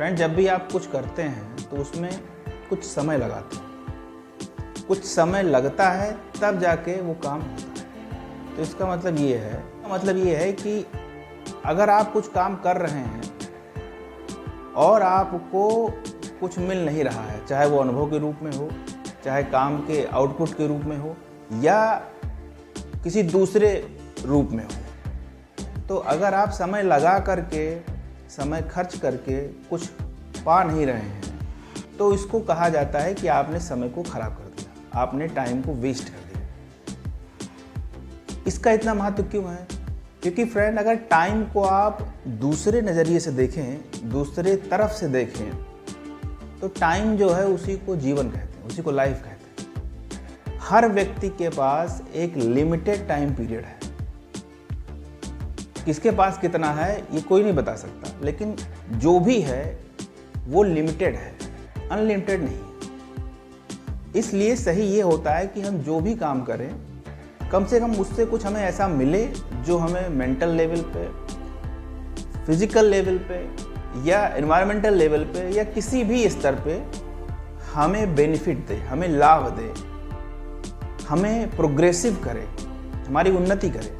Friend, जब भी आप कुछ करते हैं तो उसमें कुछ समय लगाते हैं, कुछ समय लगता है तब जाके वो काम होता है। तो इसका मतलब ये है कि अगर आप कुछ काम कर रहे हैं और आपको कुछ मिल नहीं रहा है, चाहे वो अनुभव के रूप में हो, चाहे काम के आउटपुट के रूप में हो या किसी दूसरे रूप में हो, तो अगर आप समय लगा करके, समय खर्च करके कुछ पा नहीं रहे हैं तो इसको कहा जाता है कि आपने समय को खराब कर दिया, आपने टाइम को वेस्ट कर दिया। इसका इतना महत्व क्यों है? क्योंकि फ्रेंड, अगर टाइम को आप दूसरे नज़रिए से देखें, दूसरे तरफ से देखें, तो टाइम जो है उसी को जीवन कहते हैं, उसी को लाइफ कहते हैं। हर व्यक्ति के पास एक लिमिटेड टाइम पीरियड है। किसके पास कितना है ये कोई नहीं बता सकता, लेकिन जो भी है वो लिमिटेड है, अनलिमिटेड नहीं। इसलिए सही ये होता है कि हम जो भी काम करें, कम से कम उससे कुछ हमें ऐसा मिले जो हमें मेंटल लेवल पे, फिजिकल लेवल पे या एनवायरमेंटल लेवल पे या किसी भी स्तर पे हमें बेनिफिट दे, हमें लाभ दे, हमें प्रोग्रेसिव करे, हमारी उन्नति करे।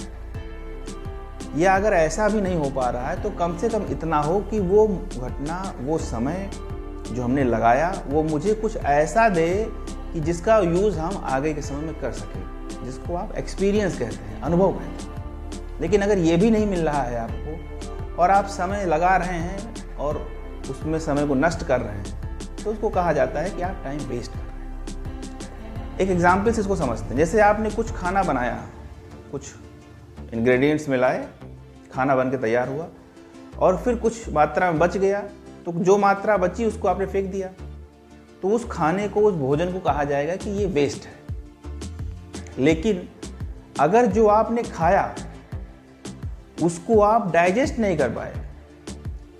या अगर ऐसा भी नहीं हो पा रहा है तो कम से कम इतना हो कि वो घटना, वो समय जो हमने लगाया वो मुझे कुछ ऐसा दे कि जिसका यूज़ हम आगे के समय में कर सकें, जिसको आप एक्सपीरियंस कहते हैं, अनुभव कहते हैं। लेकिन अगर ये भी नहीं मिल रहा है आपको और आप समय लगा रहे हैं और उसमें समय को नष्ट कर रहे हैं, तो उसको कहा जाता है कि आप टाइम वेस्ट कर रहे हैं। एक एग्जाम्पल से इसको समझते हैं। जैसे आपने कुछ खाना बनाया, कुछ इंग्रेडिएंट्स मिलाए, खाना बन के तैयार हुआ और फिर कुछ मात्रा में बच गया, तो जो मात्रा बची उसको आपने फेंक दिया, तो उस खाने को, उस भोजन को कहा जाएगा कि ये वेस्ट है। लेकिन अगर जो आपने खाया उसको आप डाइजेस्ट नहीं कर पाए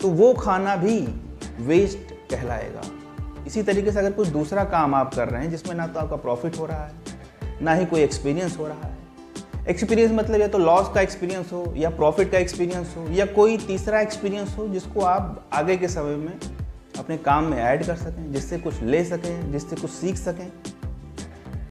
तो वो खाना भी वेस्ट कहलाएगा। इसी तरीके से अगर कुछ दूसरा काम आप कर रहे हैं जिसमें ना तो आपका प्रॉफिट हो रहा है, ना ही कोई एक्सपीरियंस हो रहा है, एक्सपीरियंस मतलब या तो लॉस का एक्सपीरियंस हो या प्रॉफिट का एक्सपीरियंस हो या कोई तीसरा एक्सपीरियंस हो जिसको आप आगे के समय में अपने काम में ऐड कर सकें, जिससे कुछ ले सकें, जिससे कुछ सीख सकें,